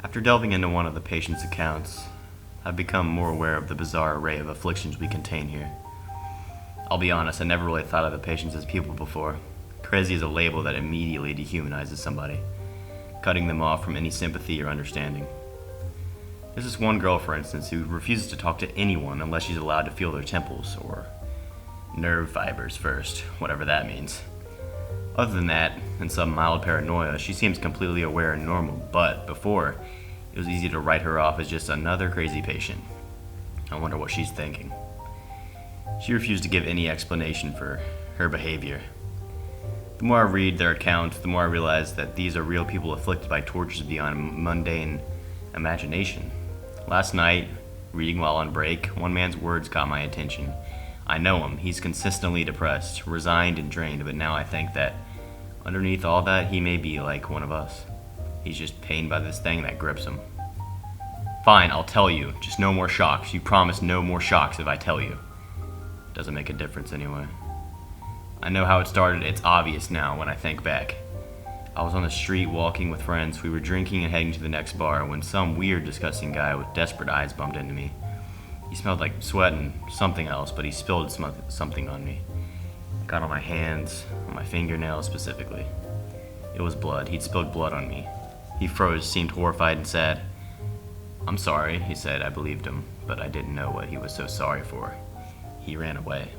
After delving into one of the patient's accounts, I've become more aware of the bizarre array of afflictions we contain here. I'll be honest, I never really thought of the patients as people before. Crazy is a label that immediately dehumanizes somebody, cutting them off from any sympathy or understanding. There's this one girl, for instance, who refuses to talk to anyone unless she's allowed to feel their temples, or nerve fibers first, whatever that means. Other than that, and some mild paranoia, she seems completely aware and normal, but before, it was easy to write her off as just another crazy patient. I wonder what she's thinking. She refused to give any explanation for her behavior. The more I read their account, the more I realize that these are real people afflicted by tortures beyond mundane imagination. Last night, reading while on break, one man's words caught my attention. I know him. He's consistently depressed, resigned, and drained, but now I think that underneath all that, he may be like one of us. He's just pained by this thing that grips him. Fine, I'll tell you. Just no more shocks. You promise no more shocks if I tell you. Doesn't make a difference anyway. I know how it started. It's obvious now when I think back. I was on the street walking with friends. We were drinking and heading to the next bar when some weird, disgusting guy with desperate eyes bumped into me. He smelled like sweat and something else, but he spilled something on me. It got on my hands, on my fingernails specifically. It was blood. He'd spilled blood on me. He froze, seemed horrified and sad. "I'm sorry," he said. I believed him, but I didn't know what he was so sorry for. He ran away.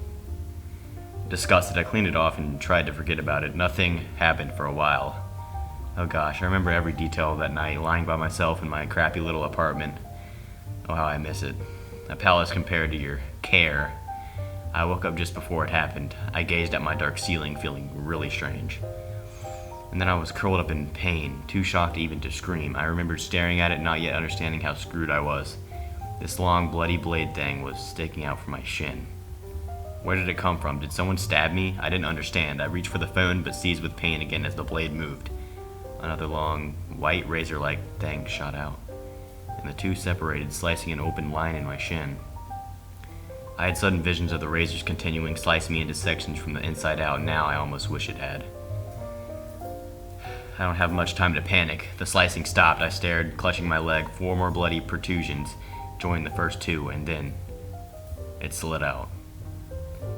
Disgusted, I cleaned it off and tried to forget about it. Nothing happened for a while. Oh gosh, I remember every detail of that night, lying by myself in my crappy little apartment. Oh, how I miss it. A palace compared to your care. I woke up just before it happened. I gazed at my dark ceiling, feeling really strange. And then I was curled up in pain, too shocked even to scream. I remembered staring at it, not yet understanding how screwed I was. This long, bloody blade thing was sticking out from my shin. Where did it come from? Did someone stab me? I didn't understand. I reached for the phone, but seized with pain again as the blade moved. Another long, white razor-like thing shot out, and the two separated, slicing an open line in my shin. I had sudden visions of the razors continuing, slicing me into sections from the inside out. Now I almost wish it had. I don't have much time to panic. The slicing stopped. I stared, clutching my leg. 4 more bloody protrusions joined the first 2, and then it slid out.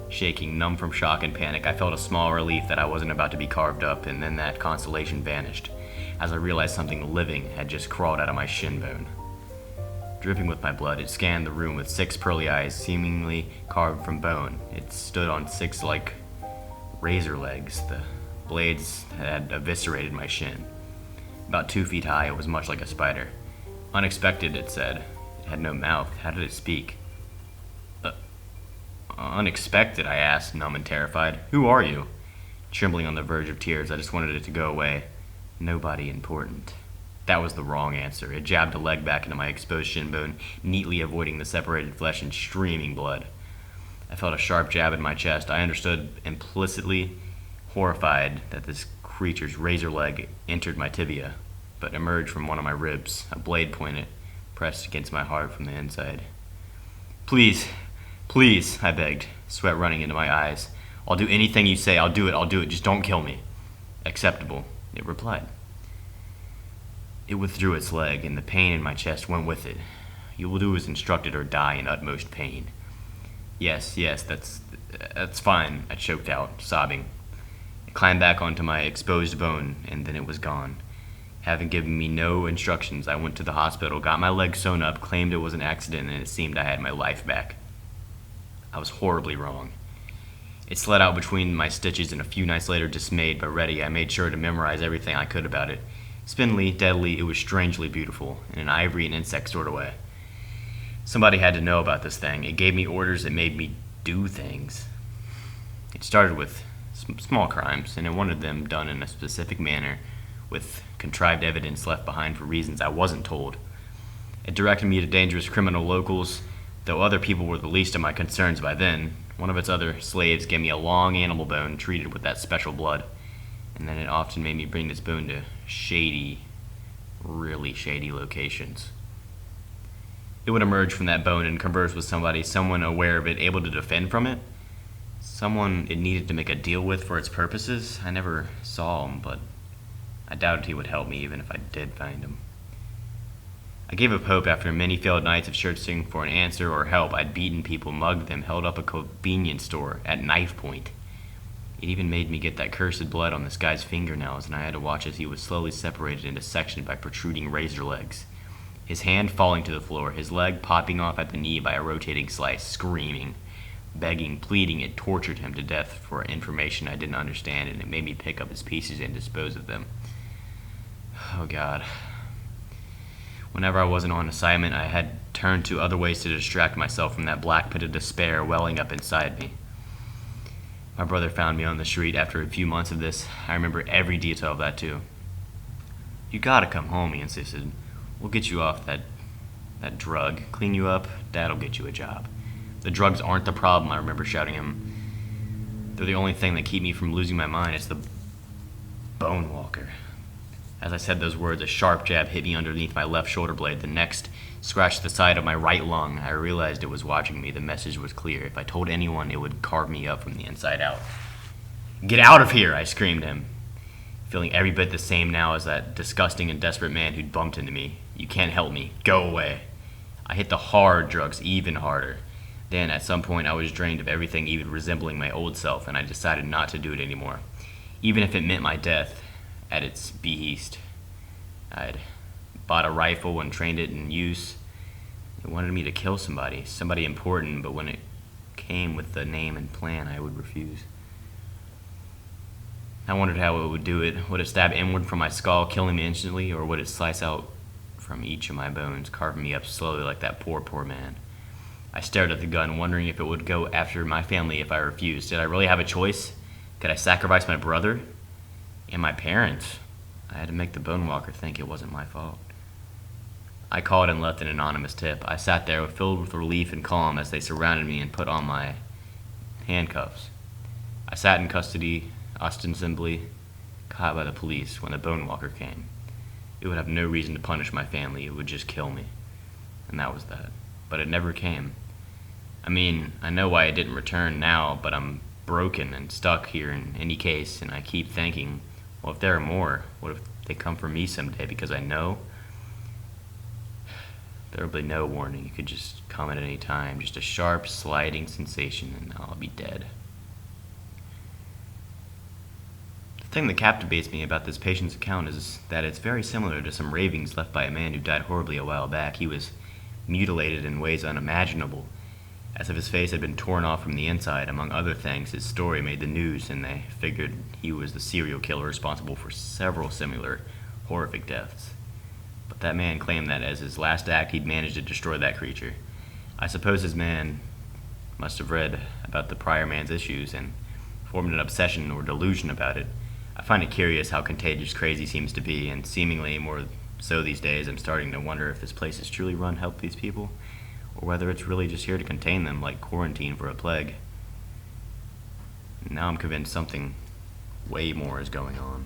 Shaking, numb from shock and panic, I felt a small relief that I wasn't about to be carved up, and then that consolation vanished as I realized something living had just crawled out of my shin bone. Dripping with my blood, it scanned the room with 6 pearly eyes, seemingly carved from bone. It stood on 6 like razor legs. The blades had eviscerated my shin. About 2 feet high, it was much like a spider. Unexpected, it said. It had no mouth. How did it speak? Unexpected, I asked, numb and terrified. Who are you? Trembling on the verge of tears, I just wanted it to go away. Nobody important. That was the wrong answer. It jabbed a leg back into my exposed shin bone, neatly avoiding the separated flesh and streaming blood. I felt a sharp jab in my chest. I understood, implicitly horrified, that this creature's razor leg entered my tibia, but emerged from one of my ribs, a blade pointed, pressed against my heart from the inside. Please, please, I begged, sweat running into my eyes. I'll do anything you say. I'll do it. Just don't kill me. Acceptable, it replied. It withdrew its leg, and the pain in my chest went with it. You will do as instructed or die in utmost pain. Yes, that's fine, I choked out, sobbing. It climbed back onto my exposed bone, and then it was gone. Having given me no instructions, I went to the hospital, got my leg sewn up, claimed it was an accident, and it seemed I had my life back. I was horribly wrong. It slid out between my stitches, and a few nights later, dismayed but ready, I made sure to memorize everything I could about it. Spindly, deadly, it was strangely beautiful, in an ivory and insect sort of way. Somebody had to know about this thing. It gave me orders that made me do things. It started with small crimes, and it wanted them done in a specific manner, with contrived evidence left behind for reasons I wasn't told. It directed me to dangerous criminal locals, though other people were the least of my concerns by then. One of its other slaves gave me a long animal bone treated with that special blood, and then it often made me bring this bone to shady, really shady locations. It would emerge from that bone and converse with someone aware of it, able to defend from it. Someone it needed to make a deal with for its purposes. I never saw him, but I doubted he would help me even if I did find him. I gave up hope after many failed nights of searching for an answer or help. I'd beaten people, mugged them, held up a convenience store at knife point. It even made me get that cursed blood on this guy's fingernails, and I had to watch as he was slowly separated into sections by protruding razor legs. His hand falling to the floor, his leg popping off at the knee by a rotating slice, screaming, begging, pleading. It tortured him to death for information I didn't understand, and it made me pick up his pieces and dispose of them. Oh God. Whenever I wasn't on assignment, I had turned to other ways to distract myself from that black pit of despair welling up inside me. My brother found me on the street after a few months of this. I remember every detail of that too. "You gotta come home," he insisted. "We'll get you off that drug, clean you up, Dad'll get you a job." "The drugs aren't the problem," I remember shouting him. "They're the only thing that keep me from losing my mind. It's the Bonewalker." As I said those words, a sharp jab hit me underneath my left shoulder blade. The next scratched the side of my right lung. I realized it was watching me. The message was clear. If I told anyone, it would carve me up from the inside out. "Get out of here!" I screamed at him, feeling every bit the same now as that disgusting and desperate man who'd bumped into me. "You can't help me. Go away." I hit the hard drugs even harder. Then, at some point, I was drained of everything even resembling my old self, and I decided not to do it anymore, even if it meant my death at its behest. I'd bought a rifle and trained it in use. It wanted me to kill somebody important, but when it came with the name and plan, I would refuse. I wondered how it would do it. Would it stab inward from my skull, killing me instantly, or would it slice out from each of my bones, carving me up slowly like that poor man? I stared at the gun, wondering if it would go after my family if I refused. Did I really have a choice? Could I sacrifice my brother and my parents? I had to make the Bonewalker think it wasn't my fault. I called and left an anonymous tip. I sat there filled with relief and calm as they surrounded me and put on my handcuffs. I sat in custody, ostensibly caught by the police when the Bonewalker came. It would have no reason to punish my family. It would just kill me. And that was that. But it never came. I mean, I know why it didn't return now, but I'm broken and stuck here in any case, and I keep thinking, well, if there are more, what if they come for me someday? Because I know there will be no warning. You could just come at any time, just a sharp, sliding sensation, and I'll be dead. The thing that captivates me about this patient's account is that it's very similar to some ravings left by a man who died horribly a while back. He was mutilated in ways unimaginable, as if his face had been torn off from the inside. Among other things, his story made the news, and they figured he was the serial killer responsible for several similar horrific deaths. But that man claimed that as his last act, he'd managed to destroy that creature. I suppose his man must have read about the prior man's issues and formed an obsession or delusion about it. I find it curious how contagious crazy seems to be, and seemingly more so these days. I'm starting to wonder if this place is truly run to help these people, or whether it's really just here to contain them, like quarantine for a plague. Now I'm convinced something way more is going on.